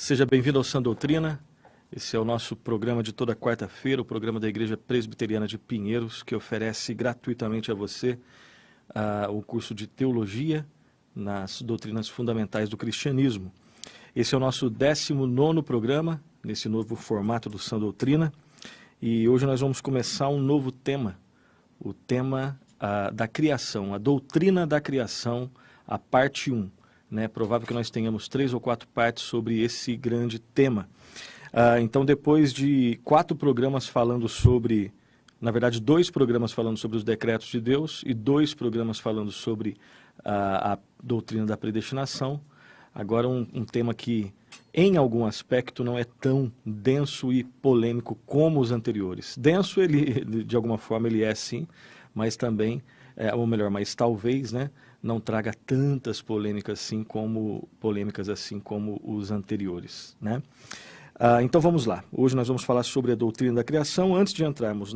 Seja bem-vindo ao Sã Doutrina. Esse é o nosso programa de toda quarta-feira, o programa da Igreja Presbiteriana de Pinheiros, que oferece gratuitamente a você o curso de Teologia nas Doutrinas Fundamentais do Cristianismo. Esse é o nosso 19º programa, nesse novo formato do Sã Doutrina, e hoje nós vamos começar um novo tema, o tema da criação, a doutrina da criação, a parte 1. É provável que nós tenhamos 3 ou 4 partes sobre esse grande tema. Então, depois de 4 programas falando sobre, na verdade, 2 programas falando sobre os decretos de Deus e 2 programas falando sobre a doutrina da predestinação, agora um tema que, em algum aspecto, não é tão denso e polêmico como os anteriores. Denso, ele, de alguma forma, ele é sim, mas também, ou melhor, mas talvez, não traga tantas polêmicas assim como os anteriores, Então vamos lá, hoje nós vamos falar sobre a doutrina da criação. Antes de entrarmos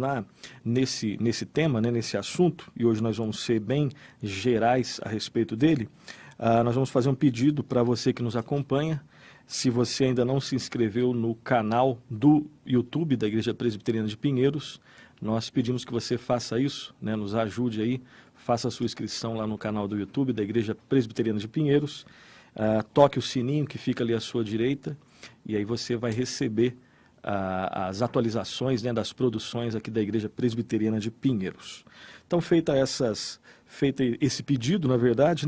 nesse tema, nesse assunto, e hoje nós vamos ser bem gerais a respeito dele, nós vamos fazer um pedido para você que nos acompanha. Se você ainda não se inscreveu no canal do YouTube da Igreja Presbiteriana de Pinheiros, nós pedimos que você faça isso, nos ajude aí, faça a sua inscrição lá no canal do YouTube da Igreja Presbiteriana de Pinheiros, toque o sininho que fica ali à sua direita, e aí você vai receber as atualizações das produções aqui da Igreja Presbiteriana de Pinheiros. Então, feito esse pedido, na verdade,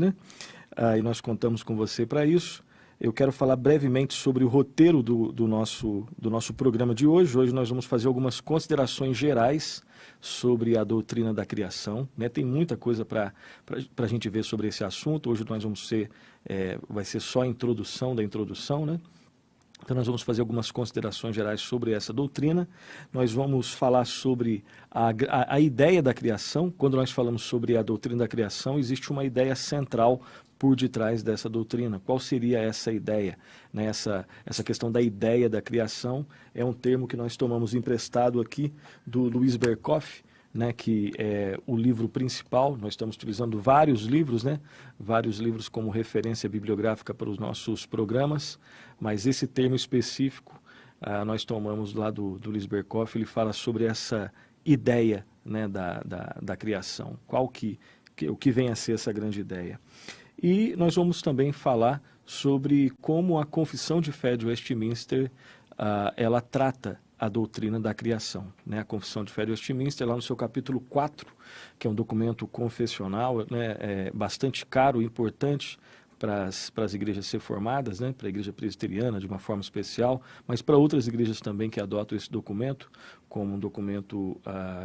e nós contamos com você para isso, eu quero falar brevemente sobre o roteiro do nosso programa de hoje. Hoje nós vamos fazer algumas considerações gerais sobre a doutrina da criação. Tem muita coisa para a gente ver sobre esse assunto. Hoje nós vai ser só a introdução da introdução, Então nós vamos fazer algumas considerações gerais sobre essa doutrina. Nós vamos falar sobre a ideia da criação. Quando nós falamos sobre a doutrina da criação, existe uma ideia central por detrás dessa doutrina. Qual seria essa ideia? Essa questão da ideia da criação é um termo que nós tomamos emprestado aqui do Luiz Berkoff, que é o livro principal. Nós estamos utilizando vários livros, vários livros como referência bibliográfica para os nossos programas, mas esse termo específico nós tomamos lá do Luiz Berkoff. Ele fala sobre essa ideia da criação, o que vem a ser essa grande ideia. E nós vamos também falar sobre como a Confissão de Fé de Westminster ela trata a doutrina da criação. A Confissão de Fé de Westminster, lá no seu capítulo 4, que é um documento confessional, bastante caro e importante para as igrejas reformadas, para a igreja presbiteriana de uma forma especial, mas para outras igrejas também que adotam esse documento como um documento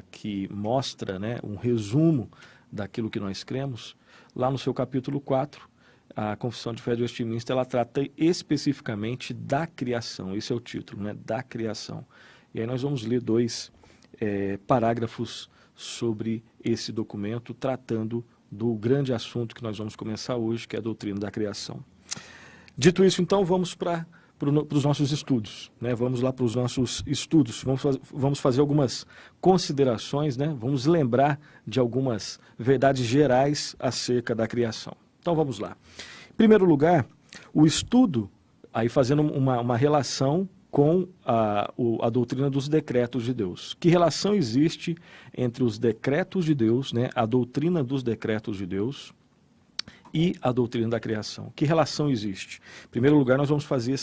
que mostra um resumo daquilo que nós cremos. Lá no seu capítulo 4, a Confissão de Fé de Westminster, ela trata especificamente da criação. Esse é o título, da criação. E aí nós vamos ler 2 parágrafos sobre esse documento, tratando do grande assunto que nós vamos começar hoje, que é a doutrina da criação. Dito isso, então, vamos para os nossos estudos. Vamos lá para os nossos estudos. Vamos fazer algumas considerações, vamos lembrar de algumas verdades gerais acerca da criação. Então vamos lá. Em primeiro lugar, o estudo, aí fazendo uma relação com a doutrina dos decretos de Deus. Que relação existe entre os decretos de Deus, a doutrina dos decretos de Deus, e a doutrina da criação? Que relação existe? Em primeiro lugar, nós vamos fazer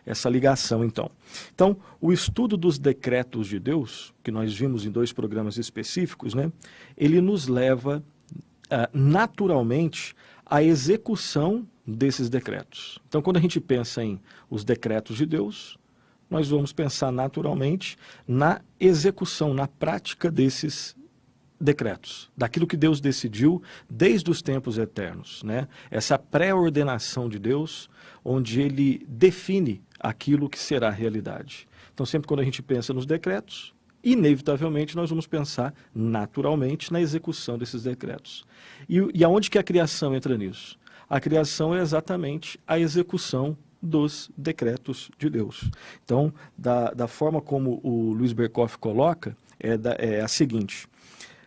essa ligação, então. Então, o estudo dos decretos de Deus, que nós vimos em 2 programas específicos, ele nos leva naturalmente à execução desses decretos. Então, quando a gente pensa em os decretos de Deus, nós vamos pensar naturalmente na execução, na prática desses decretos, daquilo que Deus decidiu desde os tempos eternos, Essa pré-ordenação de Deus, onde Ele define aquilo que será realidade. Então, sempre quando a gente pensa nos decretos, inevitavelmente nós vamos pensar naturalmente na execução desses decretos. E aonde que a criação entra nisso? A criação é exatamente a execução dos decretos de Deus. Então, da forma como o Luiz Berkoff coloca, é a seguinte: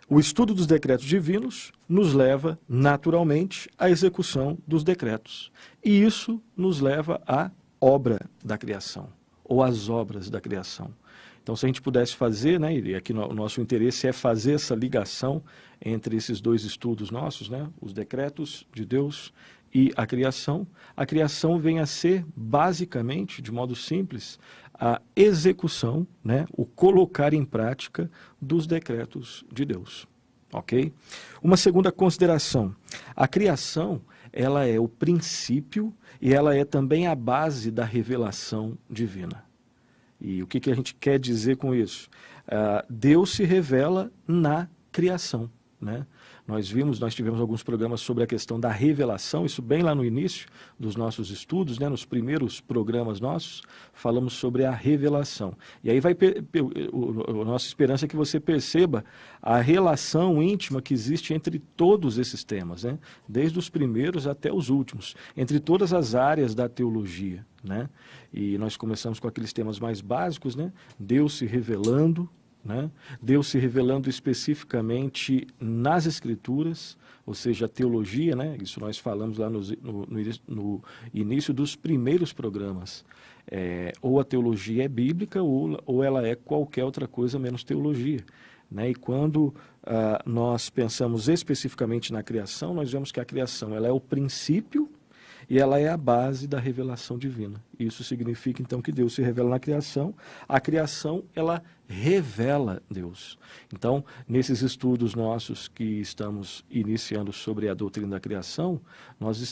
o estudo dos decretos divinos nos leva naturalmente à execução dos decretos. E isso nos leva a obra da criação, ou as obras da criação. Então, se a gente pudesse fazer, né, e aqui o nosso interesse é fazer essa ligação entre esses dois estudos nossos, né, os decretos de Deus e a criação vem a ser, basicamente, de modo simples, a execução, né, o colocar em prática dos decretos de Deus. Ok? Uma segunda consideração, a criação, ela é o princípio e ela é também a base da revelação divina. E o que a gente quer dizer com isso? Deus se revela na criação, né? Nós tivemos alguns programas sobre a questão da revelação, isso bem lá no início dos nossos estudos, né? Nos primeiros programas nossos, falamos sobre a revelação. E aí a nossa esperança é que você perceba a relação íntima que existe entre todos esses temas, né? Desde os primeiros até os últimos, entre todas as áreas da teologia, né? E nós começamos com aqueles temas mais básicos, né? Deus se revelando, né? Deus se revelando especificamente nas Escrituras, ou seja, a teologia, né? Isso nós falamos lá no início dos primeiros programas. Ou a teologia é bíblica ou ela é qualquer outra coisa menos teologia, né? E quando nós pensamos especificamente na criação, nós vemos que a criação ela é o princípio e ela é a base da revelação divina. Isso significa, então, que Deus se revela na criação. A criação, ela revela Deus. Então, nesses estudos nossos que estamos iniciando sobre a doutrina da criação,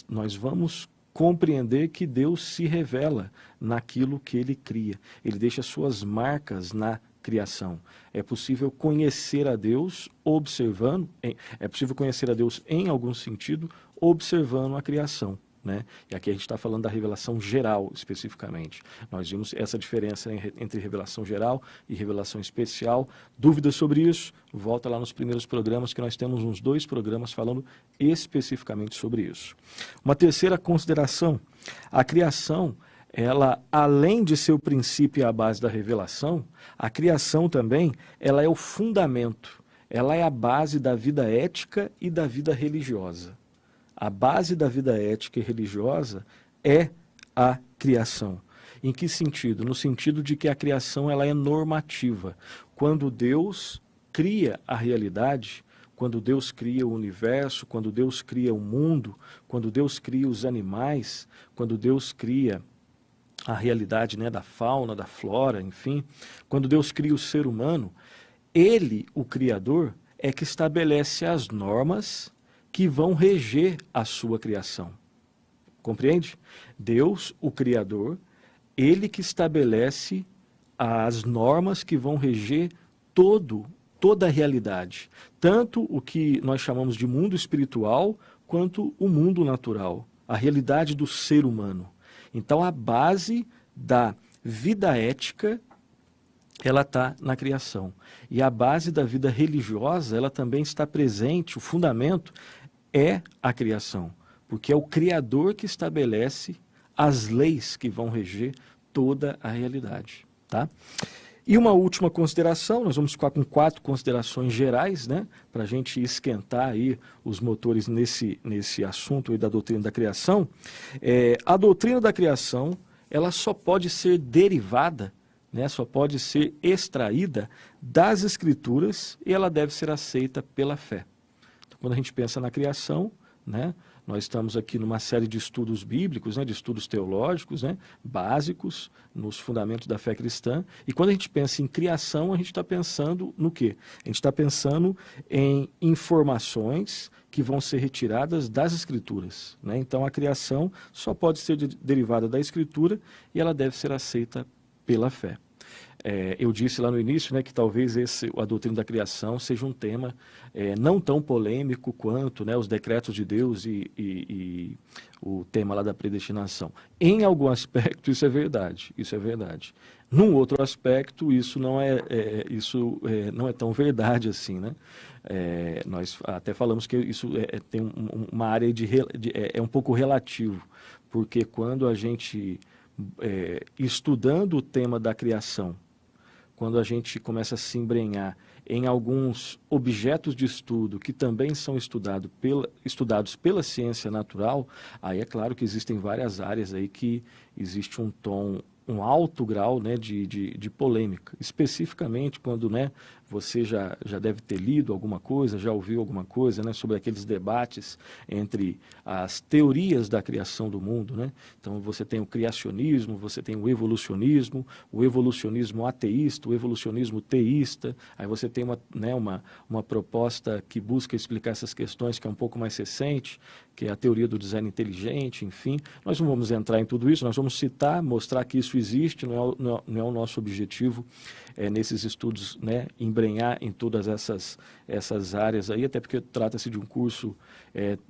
nós vamos compreender que Deus se revela naquilo que Ele cria. Ele deixa suas marcas na criação. É possível conhecer a Deus observando, é possível conhecer a Deus em algum sentido, observando a criação, né? E aqui a gente está falando da revelação geral, especificamente. Nós vimos essa diferença entre revelação geral e revelação especial. Dúvidas sobre isso? Volta lá nos primeiros programas, que nós temos uns 2 programas falando especificamente sobre isso. Uma terceira consideração, a criação, ela, além de ser o princípio e a base da revelação, a criação também, ela é o fundamento, ela é a base da vida ética e da vida religiosa. A base da vida ética e religiosa é a criação. Em que sentido? No sentido de que a criação ela é normativa. Quando Deus cria a realidade, quando Deus cria o universo, quando Deus cria o mundo, quando Deus cria os animais, quando Deus cria a realidade, né, da fauna, da flora, enfim, quando Deus cria o ser humano, Ele, o Criador, é que estabelece as normas que vão reger a sua criação. Compreende? Deus, o Criador, Ele que estabelece as normas que vão reger toda a realidade. Tanto o que nós chamamos de mundo espiritual, quanto o mundo natural. A realidade do ser humano. Então, a base da vida ética, ela está na criação. E a base da vida religiosa, ela também está presente, o fundamento é a criação, porque é o Criador que estabelece as leis que vão reger toda a realidade, tá? E uma última consideração, nós vamos ficar com 4 considerações gerais, né, para a gente esquentar aí os motores nesse assunto aí da doutrina da criação. A doutrina da criação, ela só pode ser derivada, né, só pode ser extraída das Escrituras e ela deve ser aceita pela fé. Quando a gente pensa na criação, né, nós estamos aqui numa série de estudos bíblicos, né, de estudos teológicos, né, básicos, nos fundamentos da fé cristã. E quando a gente pensa em criação, a gente está pensando no quê? A gente está pensando em informações que vão ser retiradas das Escrituras, né? Então a criação só pode ser derivada da Escritura e ela deve ser aceita pela fé. Eu disse lá no início, né, que talvez a doutrina da criação seja um tema não tão polêmico quanto, né, os decretos de Deus e o tema lá da predestinação. Em algum aspecto isso é verdade, Num outro aspecto isso não é tão verdade assim, né? Nós até falamos que isso tem uma área é um pouco relativo, porque quando a gente estudando o tema da criação, quando a gente começa a se embrenhar em alguns objetos de estudo que também são estudados pela ciência natural, aí é claro que existem várias áreas aí que existe um alto grau, né, de polêmica, especificamente quando, né, você já deve ter lido alguma coisa, já ouviu alguma coisa, né, sobre aqueles debates entre as teorias da criação do mundo, né? Então você tem o criacionismo, você tem o evolucionismo ateísta, o evolucionismo teísta, aí você tem uma proposta que busca explicar essas questões que é um pouco mais recente, que é a teoria do design inteligente, enfim. Nós não vamos entrar em tudo isso, nós vamos citar, mostrar que isso existe, não é o nosso objetivo nesses estudos, né, embrenhar em todas essas áreas aí, até porque trata-se de um curso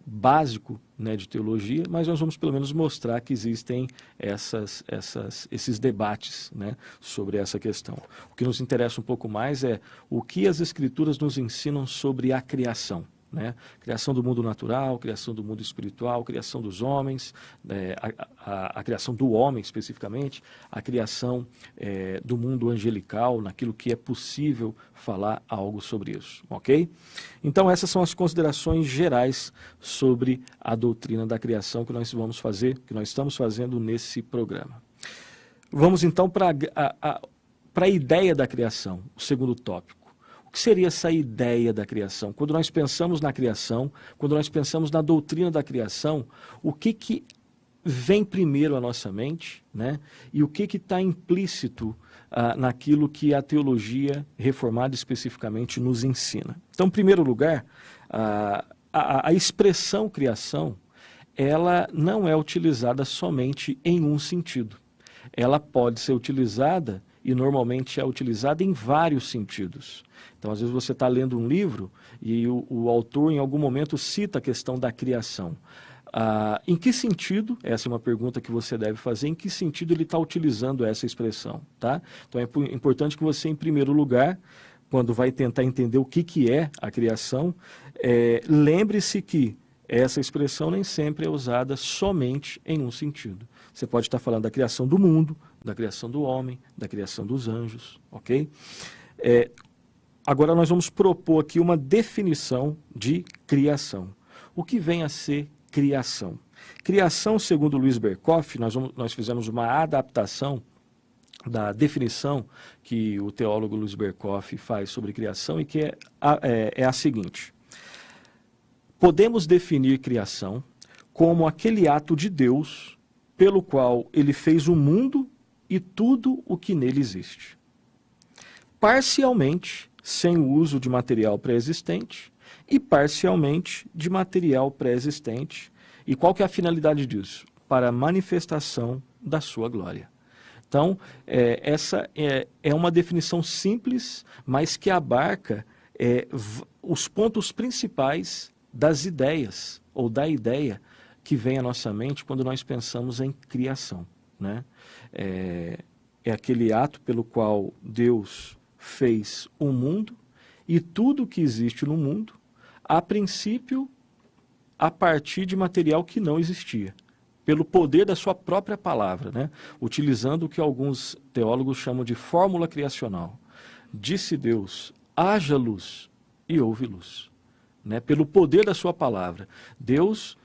básico, né, de teologia, mas nós vamos pelo menos mostrar que existem esses debates, né, sobre essa questão. O que nos interessa um pouco mais é o que as Escrituras nos ensinam sobre a criação. Né? Criação do mundo natural, criação do mundo espiritual, criação dos homens, a criação do homem especificamente, a criação do mundo angelical, naquilo que é possível falar algo sobre isso, ok? Então essas são as considerações gerais sobre a doutrina da criação que nós vamos fazer, que nós estamos fazendo nesse programa. Vamos então para a ideia da criação, o segundo tópico. O que seria essa ideia da criação? Quando nós pensamos na criação, quando nós pensamos na doutrina da criação, o que vem primeiro à nossa mente, né? E o que está implícito naquilo que a teologia reformada especificamente nos ensina? Então, em primeiro lugar, a expressão criação, ela não é utilizada somente em um sentido. Ela pode ser utilizada e normalmente é utilizada em vários sentidos. Então, às vezes você está lendo um livro e o autor em algum momento cita a questão da criação. Em que sentido, essa é uma pergunta que você deve fazer, em que sentido ele está utilizando essa expressão, tá? Então é importante que você, em primeiro lugar, quando vai tentar entender o que é a criação, lembre-se que essa expressão nem sempre é usada somente em um sentido. Você pode estar falando da criação do mundo, da criação do homem, da criação dos anjos, ok? Agora nós vamos propor aqui uma definição de criação. O que vem a ser criação? Criação, segundo Luiz Berkoff, nós fizemos uma adaptação da definição que o teólogo Luiz Berkoff faz sobre criação e que é a seguinte: podemos definir criação como aquele ato de Deus pelo qual ele fez o mundo e tudo o que nele existe, parcialmente sem o uso de material pré-existente e parcialmente de material pré-existente. E qual que é a finalidade disso? Para a manifestação da sua glória. Então, essa é uma definição simples, mas que abarca os pontos principais das ideias, ou da ideia que vem à nossa mente quando nós pensamos em criação, né? É aquele ato pelo qual Deus fez o mundo e tudo que existe no mundo, a princípio, a partir de material que não existia, pelo poder da sua própria palavra, né? Utilizando o que alguns teólogos chamam de fórmula criacional. Disse Deus, haja luz, e houve luz, né? Pelo poder da sua palavra. Deus,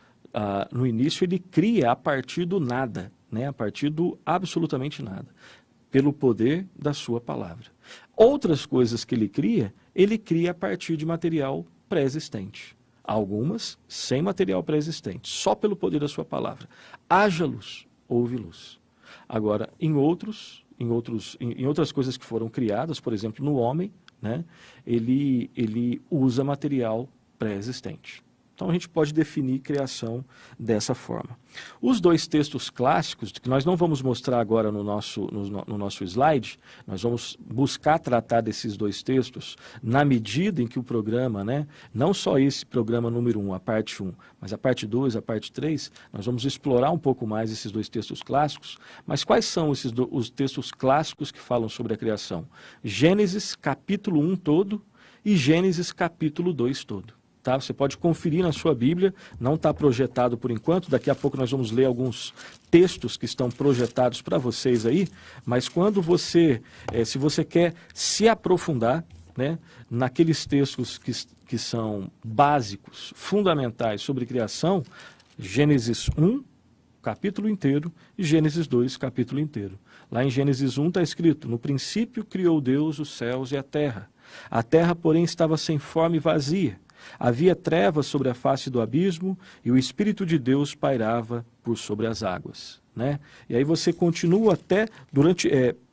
no início, ele cria a partir do nada, né? A partir do absolutamente nada, pelo poder da sua palavra. Outras coisas que ele cria a partir de material pré-existente. Algumas sem material pré-existente, só pelo poder da sua palavra. Haja luz, houve luz. Agora, em outras coisas que foram criadas, por exemplo, no homem, né, ele usa material pré-existente. Então a gente pode definir criação dessa forma. Os dois textos clássicos, que nós não vamos mostrar agora no nosso slide, nós vamos buscar tratar desses dois textos na medida em que o programa, né, não só esse programa número 1, a parte 1, mas a parte 2, a parte 3, nós vamos explorar um pouco mais esses dois textos clássicos. Mas quais são os textos clássicos que falam sobre a criação? Gênesis capítulo 1 todo e Gênesis capítulo 2 todo. Tá? Você pode conferir na sua Bíblia, não está projetado por enquanto, daqui a pouco nós vamos ler alguns textos que estão projetados para vocês aí, mas quando você, se você quer se aprofundar, né, naqueles textos que são básicos, fundamentais sobre criação, Gênesis 1, capítulo inteiro, e Gênesis 2, capítulo inteiro. Lá em Gênesis 1 está escrito: no princípio criou Deus os céus e a terra. A terra, porém, estava sem forma e vazia. Havia trevas sobre a face do abismo e o Espírito de Deus pairava por sobre as águas. Né? E aí você continua até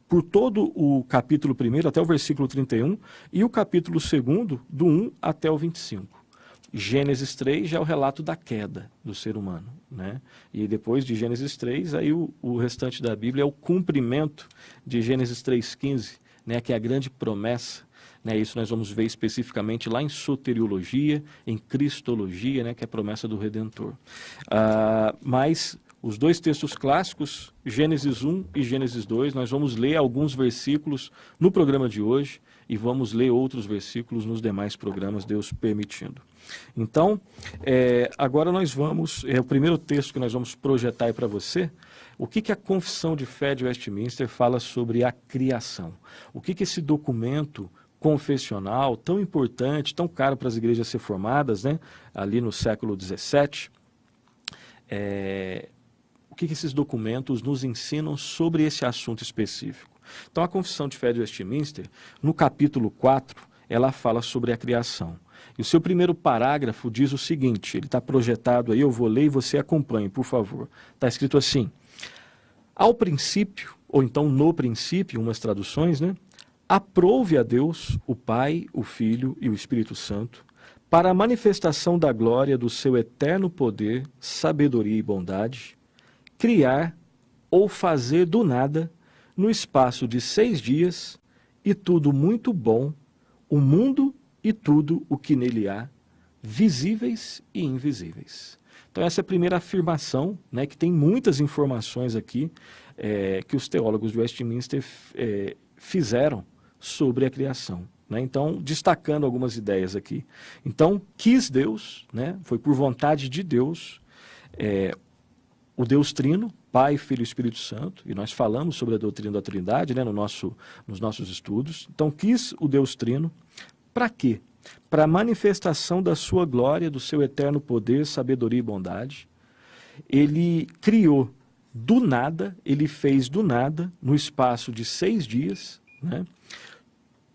por todo o capítulo 1, até o versículo 31, e o capítulo 2, do 1 até o 25. Gênesis 3 já é o relato da queda do ser humano. Né? E depois de Gênesis 3, aí o restante da Bíblia é o cumprimento de Gênesis 3,15, né? Que é a grande promessa. Né, isso nós vamos ver especificamente lá em soteriologia, em cristologia, né, que é a promessa do Redentor. Mas os dois textos clássicos, Gênesis 1 e Gênesis 2, nós vamos ler alguns versículos no programa de hoje e vamos ler outros versículos nos demais programas, Deus permitindo. Então, agora nós vamos, o primeiro texto que nós vamos projetar aí para você. O que a Confissão de Fé de Westminster fala sobre a criação? O que esse documento confessional tão importante, tão caro para as igrejas ser formadas, né, ali no século XVII, o que esses documentos nos ensinam sobre esse assunto específico? Então, a Confissão de Fé de Westminster, no capítulo 4, ela fala sobre a criação. E o seu primeiro parágrafo diz o seguinte, ele está projetado aí, eu vou ler e você acompanhe, por favor. Está escrito assim: ao princípio, ou então no princípio, umas traduções, né? Aprouve a Deus, o Pai, o Filho e o Espírito Santo, para a manifestação da glória do seu eterno poder, sabedoria e bondade, criar ou fazer do nada, no espaço de 6 dias, e tudo muito bom, o mundo e tudo o que nele há, visíveis e invisíveis. Então essa é a primeira afirmação, né, que tem muitas informações aqui que os teólogos de Westminster fizeram sobre a criação. Né? Então, destacando algumas ideias aqui. Então, quis Deus, né, foi por vontade de Deus, o Deus Trino, Pai, Filho e Espírito Santo, e nós falamos sobre a doutrina da Trindade, né, nos nossos estudos. Então, quis o Deus Trino, para quê? Para a manifestação da sua glória, do seu eterno poder, sabedoria e bondade. Ele criou do nada, ele fez do nada, no espaço de 6 dias, né?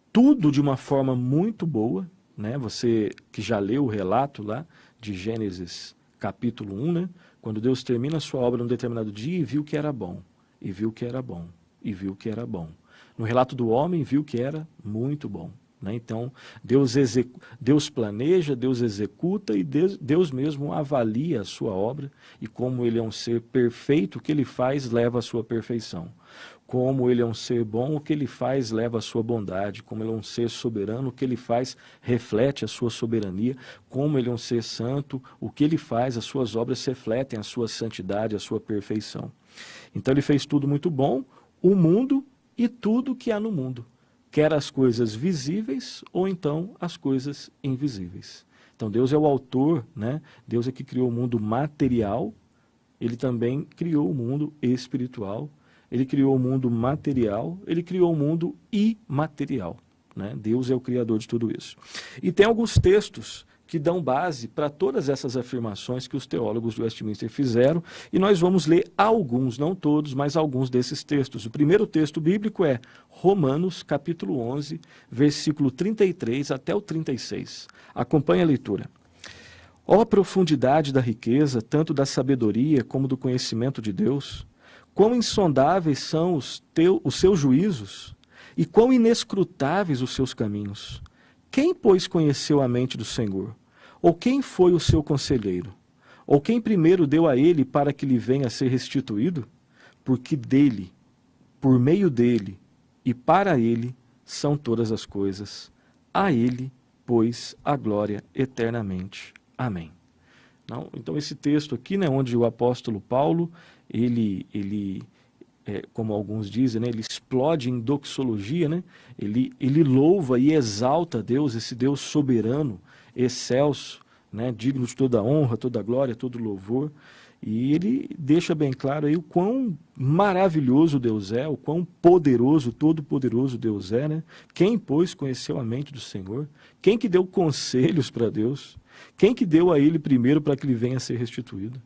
Tudo de uma forma muito boa, né? Você que já leu o relato lá de Gênesis capítulo 1, né? Quando Deus termina a sua obra num determinado dia e viu que era bom, e viu que era bom, e viu que era bom. No relato do homem, viu que era muito bom. Né? Então, Deus planeja, Deus executa e Deus mesmo avalia a sua obra, e como ele é um ser perfeito, o que ele faz leva à sua perfeição. Como ele é um ser bom, o que ele faz leva à sua bondade. Como ele é um ser soberano, o que ele faz reflete a sua soberania. Como ele é um ser santo, o que ele faz, as suas obras refletem a sua santidade, a sua perfeição. Então ele fez tudo muito bom, o mundo e tudo que há no mundo. Quer as coisas visíveis ou então as coisas invisíveis. Então Deus é o autor, né? Deus é que criou o mundo material, ele também criou o mundo espiritual. Ele criou o mundo material, ele criou o mundo imaterial. Né? Deus é o criador de tudo isso. E tem alguns textos que dão base para todas essas afirmações que os teólogos de Westminster fizeram, e nós vamos ler alguns, não todos, mas alguns desses textos. O primeiro texto bíblico é Romanos, capítulo 11, versículo 33 até o 36. Acompanhe a leitura. Ó profundidade da riqueza, tanto da sabedoria como do conhecimento de Deus! Quão insondáveis são os seus juízos, e quão inescrutáveis os seus caminhos. Quem, pois, conheceu a mente do Senhor? Ou quem foi o seu conselheiro? Ou quem primeiro deu a ele para que lhe venha a ser restituído? Porque dele, por meio dele e para ele são todas as coisas. A ele, pois, a glória eternamente. Amém. Não? Então esse texto aqui, né, onde o apóstolo Paulo, ele como alguns dizem, né, ele explode em doxologia, né? Ele louva e exalta Deus, esse Deus soberano, excelso, né? Digno de toda honra, toda glória, todo louvor. E ele deixa bem claro aí o quão maravilhoso Deus é, o quão poderoso, todo-poderoso Deus é, né? Quem, pois, conheceu a mente do Senhor? Quem que deu conselhos para Deus? Quem que deu a ele primeiro para que ele venha a ser restituído?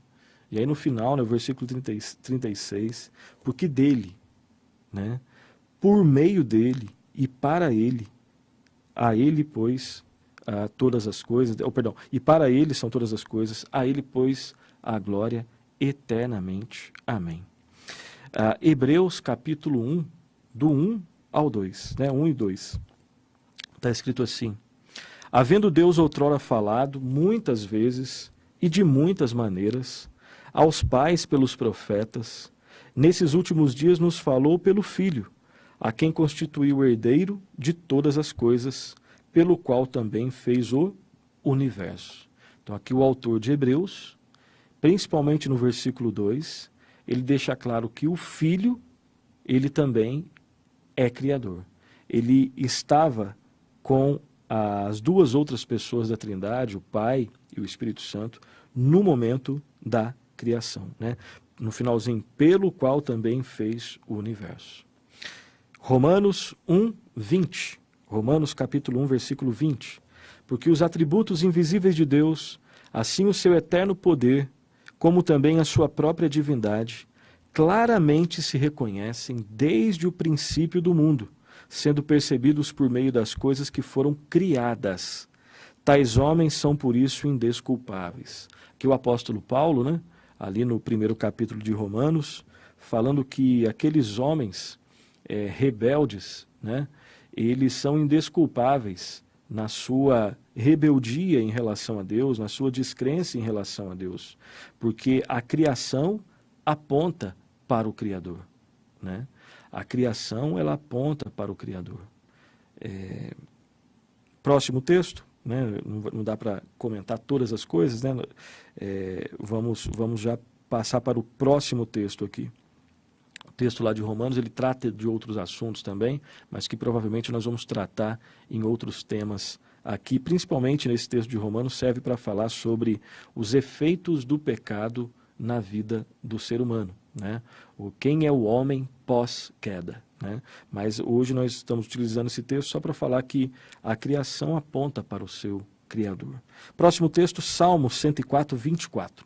E aí no final, no versículo 36, porque dele, né? Por meio dele e para ele, a ele, pois, todas as coisas, e para ele são todas as coisas, a ele, pois, a glória eternamente. Amém. Hebreus capítulo 1, do 1 ao 2, né? 1 e 2. Está escrito assim: havendo Deus outrora falado muitas vezes e de muitas maneiras aos pais pelos profetas, nesses últimos dias nos falou pelo Filho, a quem constituiu o herdeiro de todas as coisas, pelo qual também fez o universo. Então aqui o autor de Hebreus, principalmente no versículo 2, ele deixa claro que o Filho, ele também é Criador. Ele estava com as duas outras pessoas da Trindade, o Pai e o Espírito Santo, no momento da criação, né? No finalzinho, pelo qual também fez o universo. Romanos 1, 20. Romanos capítulo 1, versículo 20. Porque os atributos invisíveis de Deus, assim o seu eterno poder, como também a sua própria divindade, claramente se reconhecem desde o princípio do mundo, sendo percebidos por meio das coisas que foram criadas. Tais homens são por isso indesculpáveis. Aqui o apóstolo Paulo, né, ali no primeiro capítulo de Romanos, falando que aqueles homens rebeldes, né, eles são indesculpáveis na sua rebeldia em relação a Deus, na sua descrença em relação a Deus, porque a criação aponta para o Criador, né? A criação, ela aponta para o Criador. Próximo texto, né? Não dá para comentar todas as coisas, né? Vamos já passar para o próximo texto aqui. O texto lá de Romanos, ele trata de outros assuntos também, mas que provavelmente nós vamos tratar em outros temas aqui, principalmente nesse texto de Romanos, serve para falar sobre os efeitos do pecado na vida do ser humano, né? Quem é o homem pós-queda, né? Mas hoje nós estamos utilizando esse texto só para falar que a criação aponta para o seu Criador. Próximo texto, Salmo 104, 24.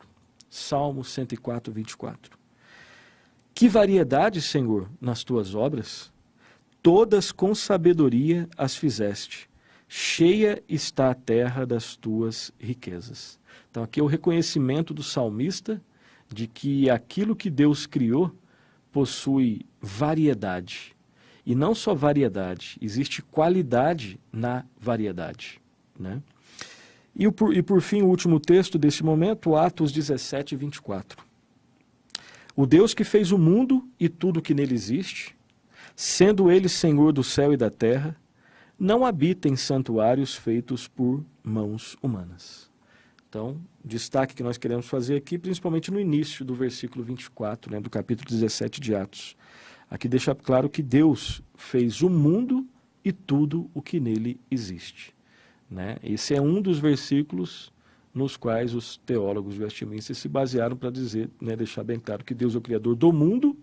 Salmo 104, 24. Que variedade, Senhor, nas tuas obras? Todas com sabedoria as fizeste. Cheia está a terra das tuas riquezas. Então aqui é o reconhecimento do salmista de que aquilo que Deus criou possui variedade. E não só variedade, existe qualidade na variedade, né? E por fim, o último texto desse momento, Atos 17, 24. O Deus que fez o mundo e tudo que nele existe, sendo ele Senhor do céu e da terra, não habita em santuários feitos por mãos humanas. Então, destaque que nós queremos fazer aqui, principalmente no início do versículo 24, né, do capítulo 17 de Atos. Aqui deixa claro que Deus fez o mundo e tudo o que nele existe, né? Esse é um dos versículos nos quais os teólogos Westminster se basearam para dizer, né, deixar bem claro que Deus é o Criador do mundo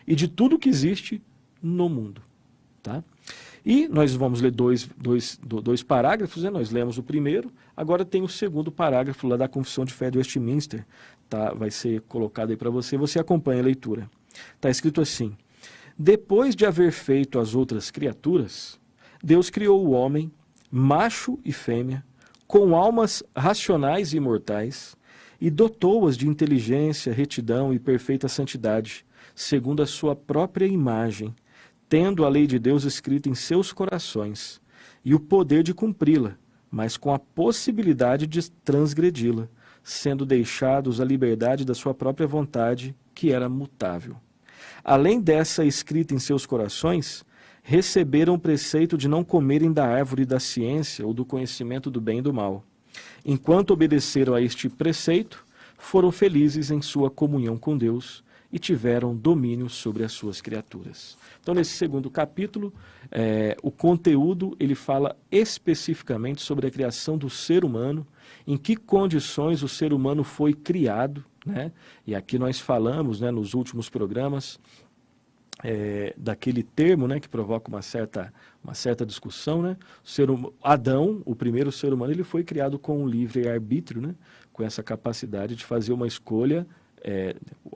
e de tudo que existe no mundo, tá? E nós vamos ler dois parágrafos, né? Nós lemos o primeiro, agora tem o segundo parágrafo lá da Confissão de Fé de Westminster, tá? Vai ser colocado aí para você, você acompanha a leitura. Está escrito assim: depois de haver feito as outras criaturas, Deus criou o homem, macho e fêmea, com almas racionais e imortais, e dotou-as de inteligência, retidão e perfeita santidade, segundo a sua própria imagem, tendo a lei de Deus escrita em seus corações, e o poder de cumpri-la, mas com a possibilidade de transgredi-la, sendo deixados à liberdade da sua própria vontade, que era mutável. Além dessa escrita em seus corações, receberam o preceito de não comerem da árvore da ciência ou do conhecimento do bem e do mal. Enquanto obedeceram a este preceito, foram felizes em sua comunhão com Deus e tiveram domínio sobre as suas criaturas. Então, nesse segundo capítulo, o conteúdo ele fala especificamente sobre a criação do ser humano, em que condições o ser humano foi criado, né? E aqui nós falamos, né, nos últimos programas, daquele termo, né, que provoca uma certa discussão, né? Adão, o primeiro ser humano, ele foi criado com um livre-arbítrio, né? Com essa capacidade de fazer uma escolha.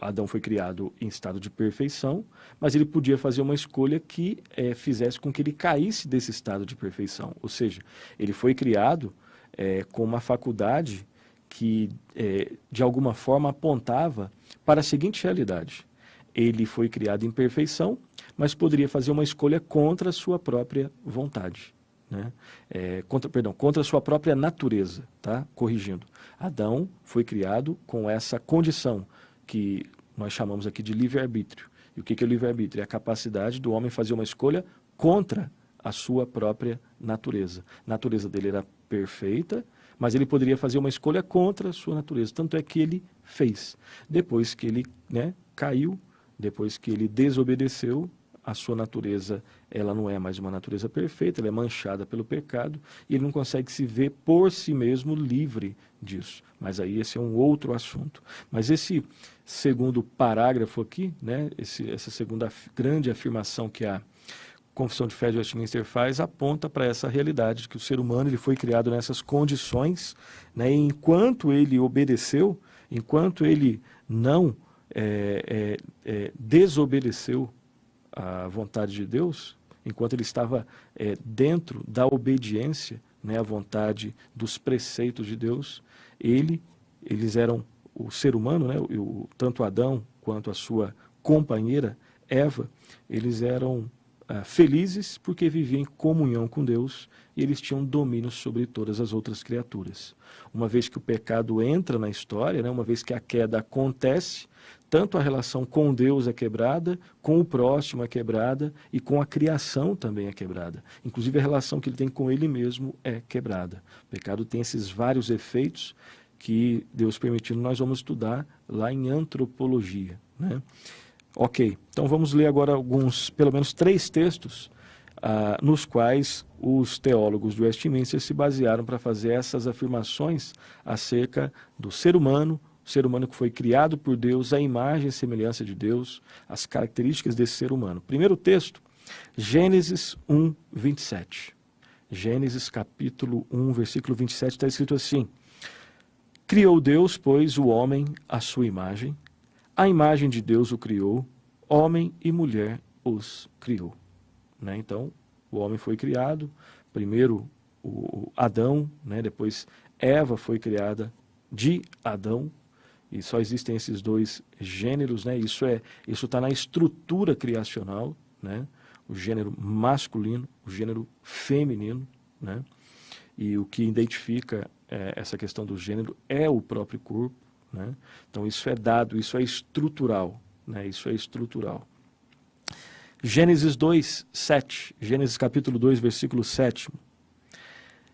Adão foi criado em estado de perfeição, mas ele podia fazer uma escolha que fizesse com que ele caísse desse estado de perfeição. Ou seja, ele foi criado com uma faculdade que, de alguma forma, apontava para a seguinte realidade. Ele foi criado em perfeição, mas poderia fazer uma escolha contra a sua própria vontade. Né? Contra a sua própria natureza, tá? Corrigindo. Adão foi criado com essa condição que nós chamamos aqui de livre-arbítrio. E o que é o livre-arbítrio? É a capacidade do homem fazer uma escolha contra a sua própria natureza. A natureza dele era perfeita, mas ele poderia fazer uma escolha contra a sua natureza. Tanto é que ele fez. Depois que ele, né, caiu, depois que ele desobedeceu, a sua natureza, ela não é mais uma natureza perfeita, ela é manchada pelo pecado e ele não consegue se ver por si mesmo livre disso. Mas aí esse é um outro assunto. Mas esse segundo parágrafo aqui, né, essa segunda grande afirmação que a Confissão de Fé de Westminster faz, aponta para essa realidade de que o ser humano ele foi criado nessas condições, né, e enquanto ele obedeceu, enquanto ele não desobedeceu a vontade de Deus, enquanto ele estava dentro da obediência, né, à vontade dos preceitos de Deus, eles eram o ser humano, né, tanto Adão quanto a sua companheira Eva, eles eram felizes porque viviam em comunhão com Deus e eles tinham domínio sobre todas as outras criaturas. Uma vez que o pecado entra na história, né, uma vez que a queda acontece, tanto a relação com Deus é quebrada, com o próximo é quebrada e com a criação também é quebrada. Inclusive a relação que ele tem com ele mesmo é quebrada. O pecado tem esses vários efeitos que, Deus permitindo, nós vamos estudar lá em antropologia, né? Ok, então vamos ler agora pelo menos 3 textos nos quais os teólogos do Westminster se basearam para fazer essas afirmações acerca do ser humano, o ser humano que foi criado por Deus, a imagem e semelhança de Deus, as características desse ser humano. Primeiro texto, Gênesis 1, 27. Gênesis capítulo 1, versículo 27, está escrito assim: Criou Deus, pois, o homem à sua imagem, a imagem de Deus o criou, homem e mulher os criou. Né? Então, o homem foi criado, primeiro o Adão, né? Depois Eva foi criada de Adão, e só existem esses 2 gêneros, né? Isso está na estrutura criacional, né? O gênero masculino, o gênero feminino, né? E o que identifica essa questão do gênero é o próprio corpo, né? Então isso é dado, isso é estrutural, né? Isso é estrutural. Gênesis 2, 7, Gênesis capítulo 2, versículo 7.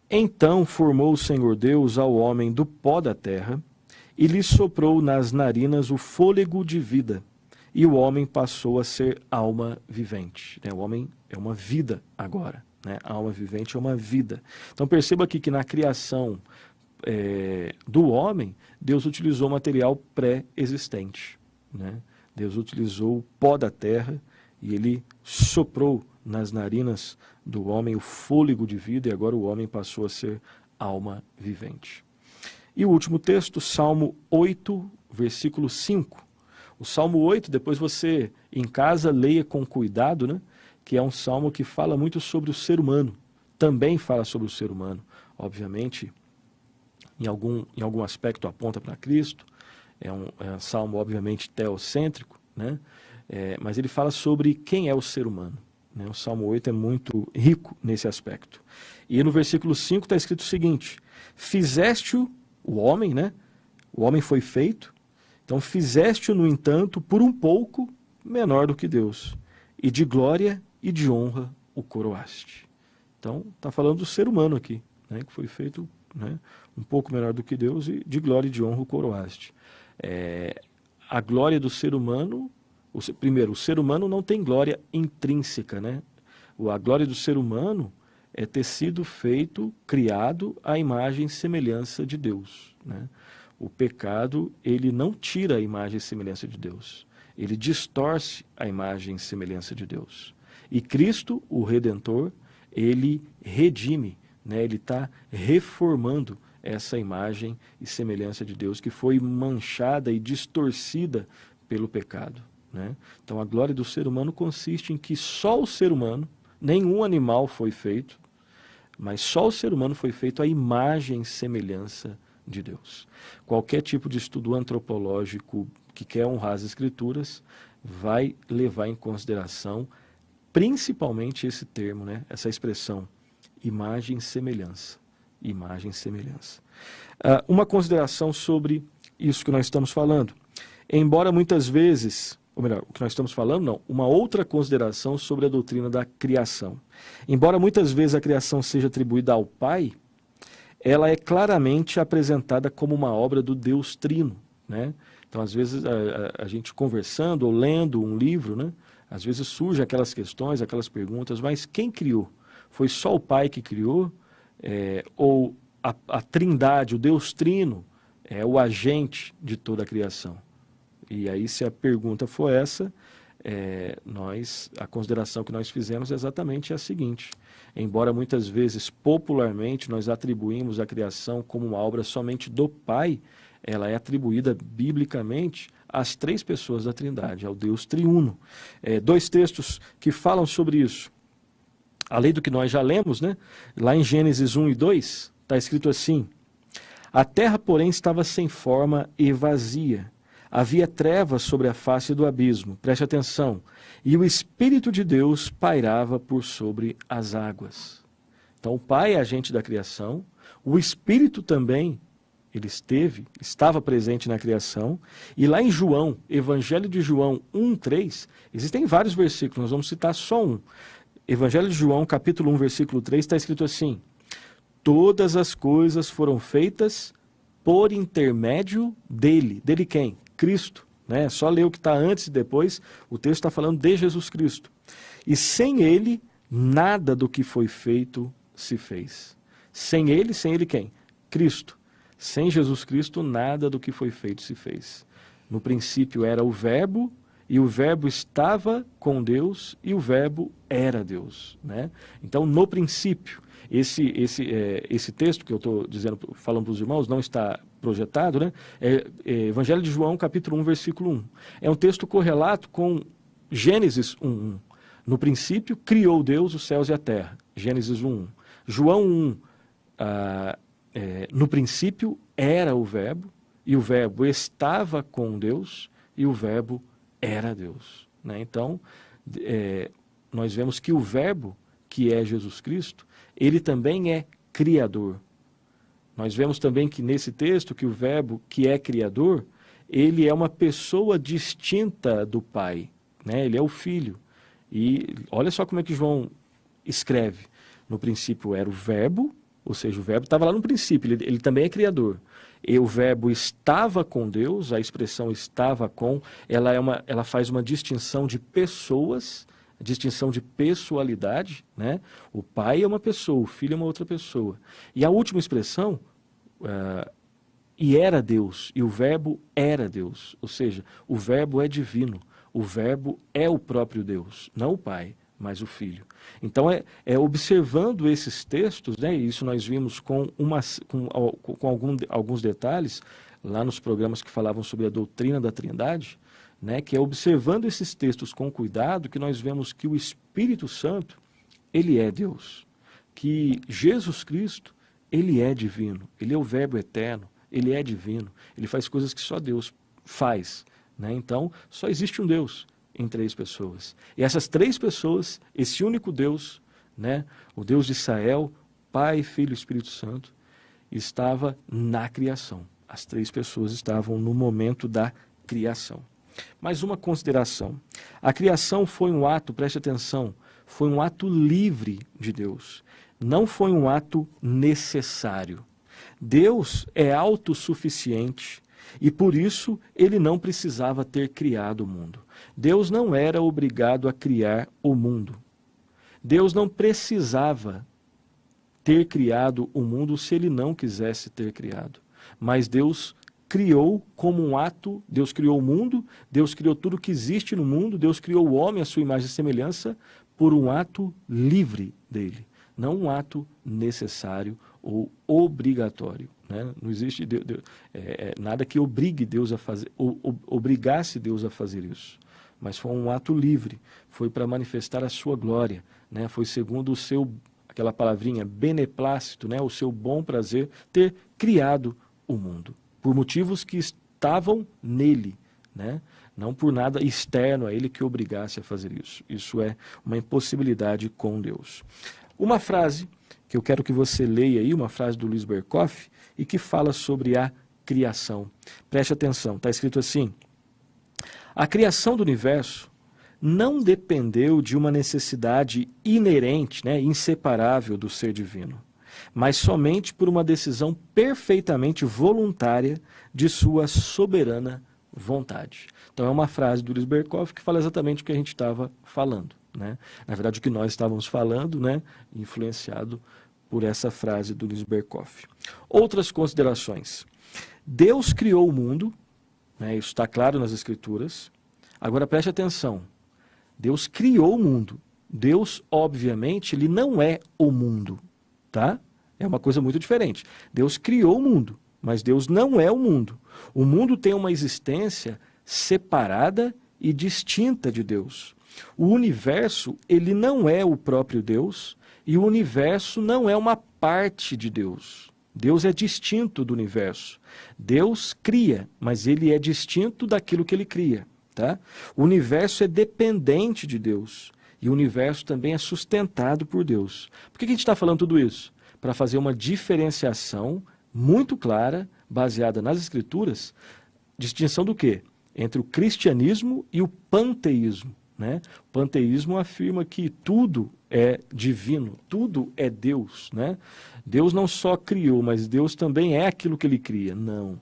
Então formou o Senhor Deus ao homem do pó da terra e lhe soprou nas narinas o fôlego de vida, e o homem passou a ser alma vivente. O homem é uma vida agora, né? A alma vivente é uma vida. Então perceba aqui que na criação do homem, Deus utilizou material pré-existente, né? Deus utilizou o pó da terra e ele soprou nas narinas do homem o fôlego de vida, e agora o homem passou a ser alma vivente. E o último texto, Salmo 8, versículo 5. O Salmo 8, depois você em casa leia com cuidado, né? Que é um salmo que fala muito sobre o ser humano. Também fala sobre o ser humano. Obviamente, em algum aspecto aponta para Cristo. É um salmo, obviamente, teocêntrico, né? Mas ele fala sobre quem é o ser humano. Né? O Salmo 8 é muito rico nesse aspecto. E no versículo 5 está escrito o seguinte: Fizeste-o, o homem, né? O homem foi feito, então fizeste-o, no entanto, por um pouco menor do que Deus, e de glória e de honra o coroaste. Então, está falando do ser humano aqui, né? Que foi feito, né, um pouco menor do que Deus, e de glória e de honra o coroaste. a glória do ser humano, primeiro, o ser humano não tem glória intrínseca, né? A glória do ser humano é ter sido feito, criado à imagem e semelhança de Deus, né? O pecado, ele não tira a imagem e semelhança de Deus. Ele distorce a imagem e semelhança de Deus. E Cristo, o Redentor, ele redime, né? Ele está reformando essa imagem e semelhança de Deus que foi manchada e distorcida pelo pecado, né? Então a glória do ser humano consiste em que só o ser humano, nenhum animal foi feito, mas só o ser humano foi feito à imagem e semelhança de Deus. Qualquer tipo de estudo antropológico que quer honrar as Escrituras vai levar em consideração principalmente esse termo, né? Essa expressão, imagem e semelhança. Imagem e semelhança. Uma consideração sobre isso que nós estamos falando. Embora muitas vezes, ou melhor, o que nós estamos falando, não, uma outra consideração sobre a doutrina da criação. Embora muitas vezes a criação seja atribuída ao Pai, ela é claramente apresentada como uma obra do Deus Trino, né? Então, às vezes, a gente conversando ou lendo um livro, né? Às vezes surgem aquelas questões, aquelas perguntas, mas quem criou? Foi só o Pai que criou? Ou a Trindade, o Deus Trino, é o agente de toda a criação? E aí, se a pergunta for essa, a consideração que nós fizemos é exatamente a seguinte: embora muitas vezes popularmente nós atribuímos a criação como uma obra somente do Pai, ela é atribuída biblicamente às três pessoas da Trindade, ao Deus triuno. Dois textos que falam sobre isso, além do que nós já lemos, né? Lá em Gênesis 1 e 2, está escrito assim: a terra, porém, estava sem forma e vazia. Havia trevas sobre a face do abismo, preste atenção, e o Espírito de Deus pairava por sobre as águas. Então o Pai é agente da criação, o Espírito também, ele estava presente na criação, e lá em João, Evangelho de João 1:3, existem vários versículos, nós vamos citar só um. Evangelho de João, capítulo 1, versículo 3, está escrito assim: todas as coisas foram feitas por intermédio dele. Dele quem? Cristo, né? Só ler o que está antes e depois, o texto está falando de Jesus Cristo. E sem ele, nada do que foi feito se fez. Sem ele quem? Cristo. Sem Jesus Cristo, nada do que foi feito se fez. No princípio era o Verbo, e o Verbo estava com Deus, e o Verbo era Deus, né? Então, no princípio, esse texto que eu estou falando para os irmãos, não está projetado, né? Evangelho de João, capítulo 1, versículo 1. É um texto correlato com Gênesis 1:1. No princípio, criou Deus os céus e a terra. Gênesis 1:1. João 1, no princípio era o Verbo, e o Verbo estava com Deus, e o Verbo era Deus, né? Então, nós vemos que o Verbo, que é Jesus Cristo, ele também é criador. Nós vemos também que nesse texto que o Verbo, que é criador, ele é uma pessoa distinta do Pai, né? Ele é o Filho. E olha só como é que João escreve. No princípio era o Verbo, ou seja, o Verbo estava lá no princípio, ele também é criador. E o Verbo estava com Deus, a expressão estava com, ela faz uma distinção de pessoas, distinção de pessoalidade, né? O Pai é uma pessoa, o Filho é uma outra pessoa. E a última expressão, e era Deus, e o Verbo era Deus, ou seja, o Verbo é divino, o Verbo é o próprio Deus, não o Pai, mas o Filho. Então, observando esses textos, né, e isso nós vimos com alguns detalhes, lá nos programas que falavam sobre a doutrina da Trindade, né, que é observando esses textos com cuidado que nós vemos que o Espírito Santo, ele é Deus. Que Jesus Cristo, ele é divino, ele é o Verbo eterno, ele é divino, ele faz coisas que só Deus faz, né? Então, só existe um Deus em três pessoas. E essas três pessoas, esse único Deus, né, o Deus de Israel, Pai, Filho e Espírito Santo, estava na criação. As três pessoas estavam no momento da criação. Mais uma consideração. A criação foi um ato, preste atenção, foi um ato livre de Deus. Não foi um ato necessário. Deus é autossuficiente E por isso ele não precisava ter criado o mundo. Deus não era obrigado a criar o mundo. Deus não precisava ter criado o mundo se ele não quisesse ter criado. Mas Deus criou como um ato, Deus criou o mundo, Deus criou tudo que existe no mundo, Deus criou o homem à sua imagem e semelhança por um ato livre dele, não um ato necessário ou obrigatório. Né? Não existe nada que obrigue Deus a fazer, obrigasse Deus a fazer isso. Mas foi um ato livre, foi para manifestar a sua glória, né? Foi segundo o seu, aquela palavrinha, beneplácito, né? O seu bom prazer, ter criado o mundo, por motivos que estavam nele, né? Não por nada externo a ele que obrigasse a fazer isso. Isso é uma impossibilidade com Deus. Uma frase que eu quero que você leia aí, uma frase do Luiz Berkoff, e que fala sobre a criação. Preste atenção, está escrito assim: a criação do universo não dependeu de uma necessidade inerente, né, inseparável do ser divino, mas somente por uma decisão perfeitamente voluntária de sua soberana vontade. Então é uma frase do Luiz Berkoff que fala exatamente o que a gente estava falando, né? Na verdade, o que nós estávamos falando, né, influenciado por essa frase do Luiz Berkoff. Outras considerações. Deus criou o mundo, né, isso está claro nas Escrituras. Agora preste atenção. Deus criou o mundo. Deus, obviamente, ele não é o mundo, tá? É uma coisa muito diferente. Deus criou o mundo, mas Deus não é o mundo. O mundo tem uma existência separada e distinta de Deus. O universo, ele não é o próprio Deus, e o universo não é uma parte de Deus. Deus é distinto do universo. Deus cria, mas ele é distinto daquilo que ele cria. Tá? O universo é dependente de Deus. E o universo também é sustentado por Deus. Por que a gente está falando tudo isso? Para fazer uma diferenciação muito clara, baseada nas Escrituras, distinção do quê? Entre o cristianismo e o panteísmo. Né? O panteísmo afirma que tudo é divino, tudo é Deus. Né? Deus não só criou, mas Deus também é aquilo que ele cria. Não.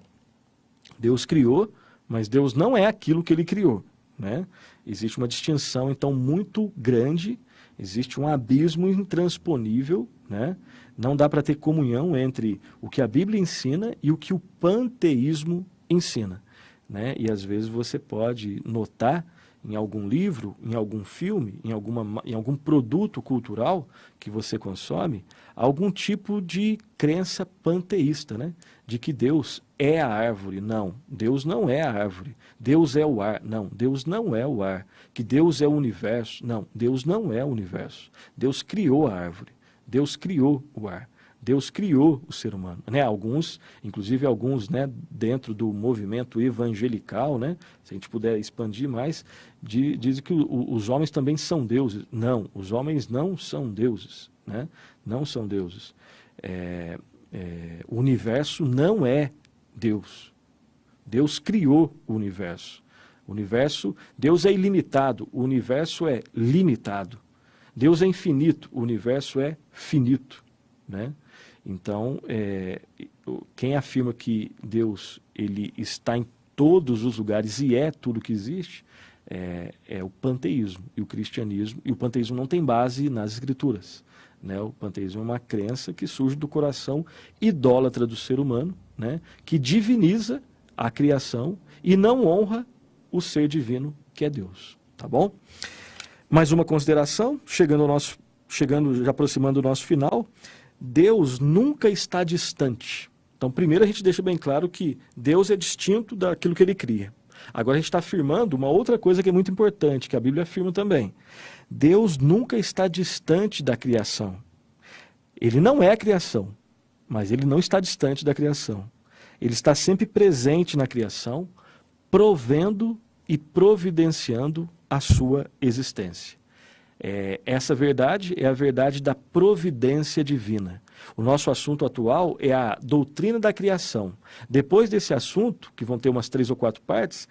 Deus criou, mas Deus não é aquilo que ele criou. Né? Existe uma distinção, então, muito grande, existe um abismo intransponível, né? Não dá para ter comunhão entre o que a Bíblia ensina e o que o panteísmo ensina. Né? E às vezes você pode notar em algum livro, em algum filme, em algum produto cultural que você consome, algum tipo de crença panteísta, né? De que Deus é a árvore. Não, Deus não é a árvore. Deus é o ar. Não, Deus não é o ar. Que Deus é o universo. Não, Deus não é o universo. Deus criou a árvore. Deus criou o ar. Deus criou o ser humano, né? Alguns, inclusive alguns, né, dentro do movimento evangelical, né, se a gente puder expandir mais, dizem que os homens também são deuses. Não, os homens não são deuses, né? Não são deuses. O universo não é Deus. Deus criou o universo. O universo, Deus é ilimitado, o universo é limitado. Deus é infinito, o universo é finito, né? Então, quem afirma que Deus ele está em todos os lugares e é tudo que existe, é o panteísmo e o cristianismo. E o panteísmo não tem base nas Escrituras. Né? O panteísmo é uma crença que surge do coração idólatra do ser humano, né? Que diviniza a criação e não honra o ser divino que é Deus. Tá bom? Mais uma consideração, já aproximando do nosso final. Deus nunca está distante. Então, primeiro a gente deixa bem claro que Deus é distinto daquilo que ele cria. Agora a gente está afirmando uma outra coisa que é muito importante, que a Bíblia afirma também. Deus nunca está distante da criação. Ele não é a criação, mas ele não está distante da criação. Ele está sempre presente na criação, provendo e providenciando a sua existência. Essa verdade é a verdade da providência divina. O nosso assunto atual é a doutrina da criação. Depois desse assunto, que vão ter umas 3 ou 4 partes,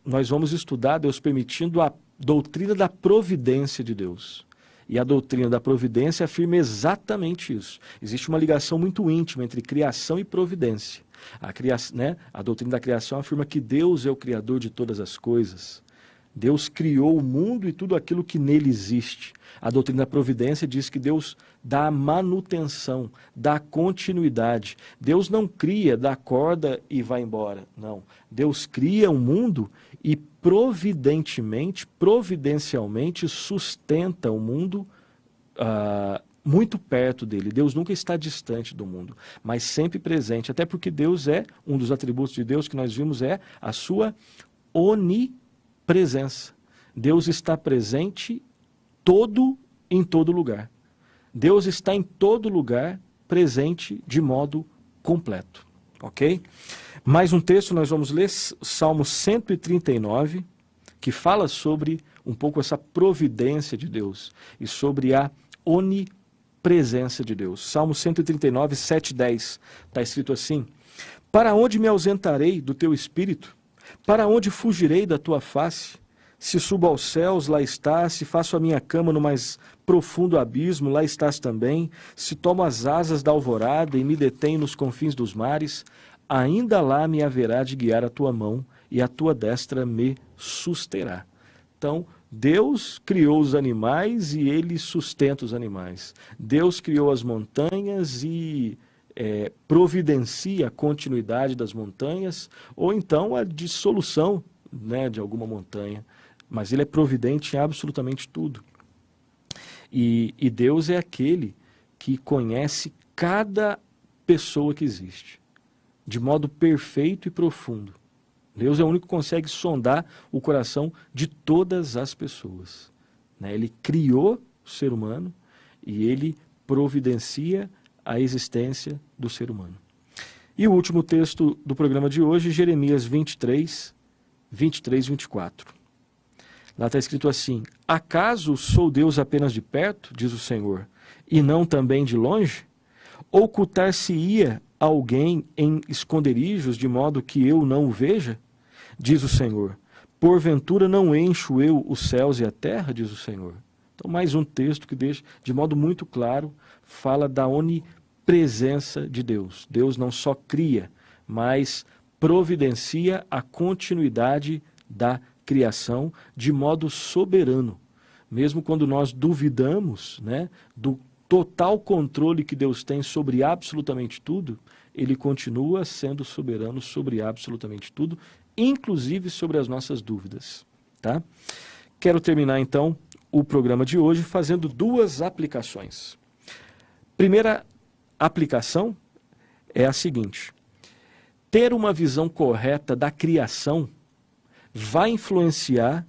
nós vamos estudar, Deus permitindo, a doutrina da providência de Deus. E a doutrina da providência afirma exatamente isso. Existe uma ligação muito íntima entre criação e providência. A doutrina da criação afirma que Deus é o criador de todas as coisas. Deus criou o mundo e tudo aquilo que nele existe. A doutrina da providência diz que Deus dá a manutenção, dá a continuidade. Deus não cria, dá corda e vai embora. Não. Deus cria um mundo e providencialmente sustenta o mundo muito perto dele. Deus nunca está distante do mundo, mas sempre presente. Até porque Deus um dos atributos de Deus que nós vimos é a sua onipresença. Deus está presente em todo lugar. Deus está em todo lugar, presente de modo completo. Ok? Mais um texto, nós vamos ler Salmo 139, que fala sobre um pouco essa providência de Deus e sobre a onipresença de Deus. Salmo 139, 7, 10, está escrito assim: Para onde me ausentarei do teu espírito? Para onde fugirei da tua face? Se subo aos céus, lá estás. Se faço a minha cama no mais profundo abismo, lá estás também. Se tomo as asas da alvorada e me detenho nos confins dos mares, ainda lá me haverá de guiar a tua mão e a tua destra me susterá. Então, Deus criou os animais e ele sustenta os animais. Deus criou as montanhas e providencia a continuidade das montanhas, ou então a dissolução, né, de alguma montanha. Mas ele é providente em absolutamente tudo. E Deus é aquele que conhece cada pessoa que existe, de modo perfeito e profundo. Deus é o único que consegue sondar o coração de todas as pessoas. Né? Ele criou o ser humano e ele providencia a existência do ser humano. E o último texto do programa de hoje, Jeremias 23, 24. Lá está escrito assim: Acaso sou Deus apenas de perto, diz o Senhor, e não também de longe? Ocultar-se-ia alguém em esconderijos, de modo que eu não o veja? Diz o Senhor. Porventura não encho eu os céus e a terra, diz o Senhor. Então, mais um texto que deixa, de modo muito claro, fala da onipresença de Deus. Deus não só cria, mas providencia a continuidade da criação de modo soberano. Mesmo quando nós duvidamos, né, do total controle que Deus tem sobre absolutamente tudo, ele continua sendo soberano sobre absolutamente tudo, inclusive sobre as nossas dúvidas. Tá? Quero terminar então o programa de hoje fazendo duas aplicações. Primeira aplicação é a seguinte: ter uma visão correta da criação vai influenciar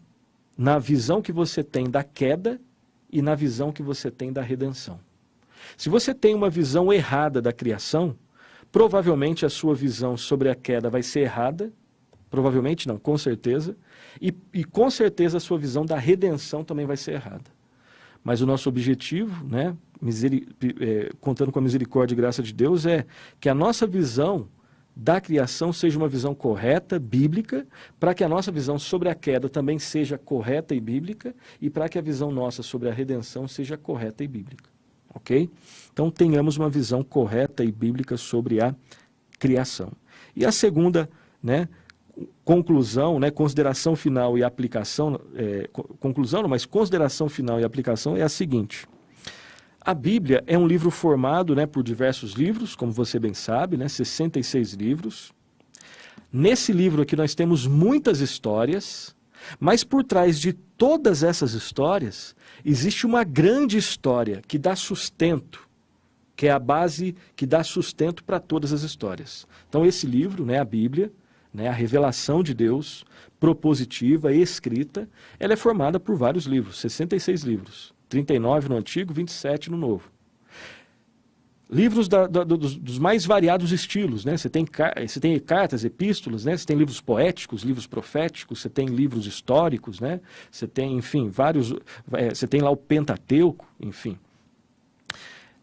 na visão que você tem da queda e na visão que você tem da redenção. Se você tem uma visão errada da criação, provavelmente a sua visão sobre a queda vai ser errada, provavelmente não, com certeza, e com certeza a sua visão da redenção também vai ser errada. Mas o nosso objetivo, né, contando com a misericórdia e graça de Deus, é que a nossa visão da criação seja uma visão correta, bíblica, para que a nossa visão sobre a queda também seja correta e bíblica, e para que a visão nossa sobre a redenção seja correta e bíblica. Ok? Então tenhamos uma visão correta e bíblica sobre a criação. E a segunda, né, conclusão, né, consideração final e aplicação, conclusão não, mas consideração final e aplicação é a seguinte: a Bíblia é um livro formado, né, por diversos livros, como você bem sabe, né, 66 livros. Nesse livro aqui nós temos muitas histórias, mas por trás de todas essas histórias existe uma grande história que dá sustento, que é a base que dá sustento para todas as histórias. Então esse livro, né, a Bíblia, né, a revelação de Deus, propositiva e escrita, ela é formada por vários livros, 66 livros. 39 no Antigo, 27 no Novo. Livros dos mais variados estilos, né? Você tem cartas, epístolas, né? Você tem livros poéticos, livros proféticos, você tem livros históricos, né? Você tem, enfim, vários... você tem lá o Pentateuco, enfim.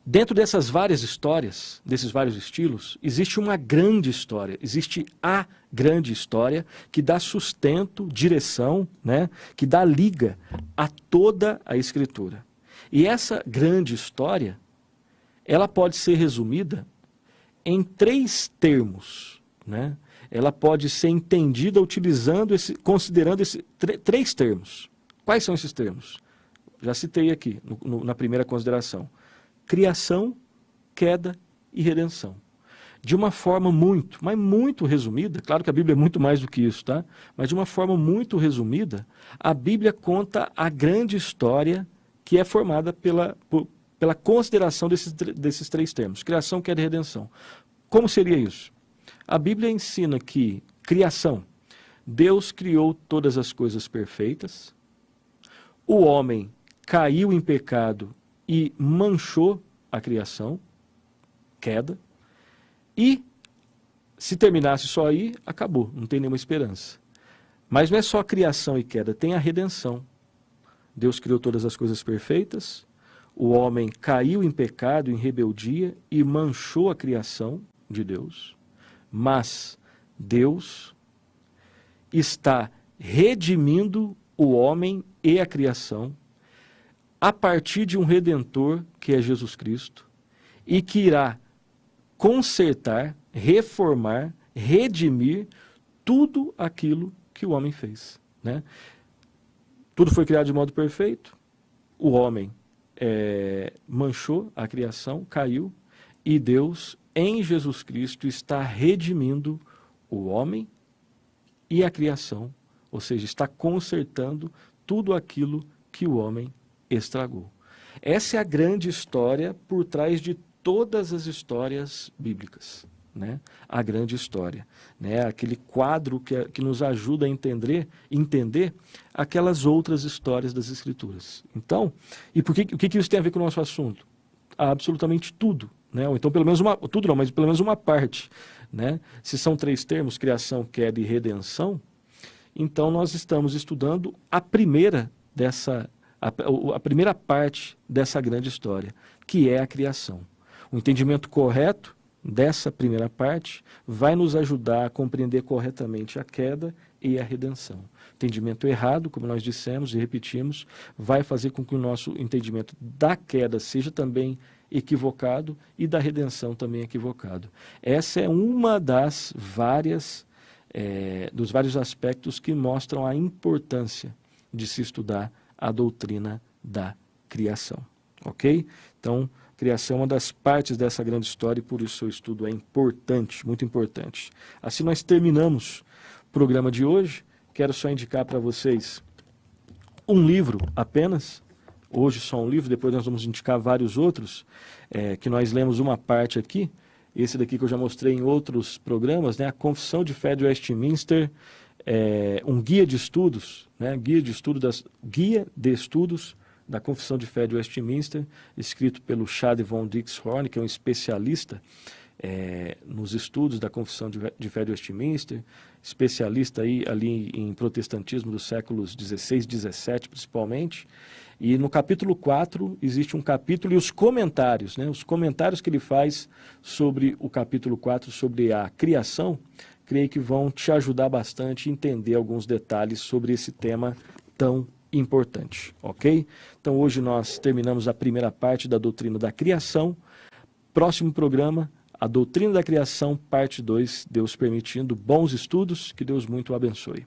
Dentro dessas várias histórias, desses vários estilos, existe uma grande história, existe a grande história que dá sustento, direção, né, que dá liga a toda a Escritura. E essa grande história, ela pode ser resumida em 3 termos, né? Ela pode ser entendida considerando três termos. Quais são esses termos? Já citei aqui na primeira consideração. Criação, queda e redenção. De uma forma muito resumida, claro que a Bíblia é muito mais do que isso, tá? Mas de uma forma muito resumida, a Bíblia conta a grande história que é formada pela consideração desses três termos, criação, queda e redenção. Como seria isso? A Bíblia ensina que criação, Deus criou todas as coisas perfeitas, o homem caiu em pecado e manchou a criação, queda, e se terminasse só aí, acabou, não tem nenhuma esperança. Mas não é só criação e queda, tem a redenção. Deus criou todas as coisas perfeitas, o homem caiu em pecado, em rebeldia e manchou a criação de Deus. Mas Deus está redimindo o homem e a criação a partir de um Redentor, que é Jesus Cristo, e que irá consertar, reformar, redimir tudo aquilo que o homem fez, né? Tudo foi criado de modo perfeito, o homem manchou a criação, caiu, e Deus, em Jesus Cristo, está redimindo o homem e a criação, ou seja, está consertando tudo aquilo que o homem estragou. Essa é a grande história por trás de todas as histórias bíblicas, né? A grande história, né? Aquele quadro que nos ajuda a entender aquelas outras histórias das Escrituras. Então, e o que isso tem a ver com o nosso assunto? Absolutamente tudo, né? Ou então pelo menos tudo não, mas pelo menos uma parte, né? Se são três termos, criação, queda e redenção, então nós estamos estudando a primeira parte dessa grande história, que é a criação. O entendimento correto dessa primeira parte vai nos ajudar a compreender corretamente a queda e a redenção. O entendimento errado, como nós dissemos e repetimos, vai fazer com que o nosso entendimento da queda seja também equivocado e da redenção também equivocado. Essa é uma dos vários aspectos que mostram a importância de se estudar a doutrina da criação. Ok? Então, criação é uma das partes dessa grande história e por isso o seu estudo é importante, muito importante. Assim nós terminamos o programa de hoje. Quero só indicar para vocês um livro apenas, hoje só um livro, depois nós vamos indicar vários outros, que nós lemos uma parte aqui, esse daqui que eu já mostrei em outros programas, né? A Confissão de Fé de Westminster, um guia de estudos, né? Guia de estudos da Confissão de Fé de Westminster, escrito pelo Chad von Dixhorn, que é um especialista nos estudos da Confissão de Fé de Westminster, especialista ali em protestantismo dos séculos 16 e 17 principalmente. E no capítulo 4 existe um capítulo e os comentários, né? Os comentários que ele faz sobre o capítulo 4, sobre a criação, creio que vão te ajudar bastante a entender alguns detalhes sobre esse tema tão importante, ok? Então hoje nós terminamos a primeira parte da doutrina da criação. Próximo programa, a doutrina da criação, parte 2, Deus permitindo. Bons estudos, que Deus muito o abençoe.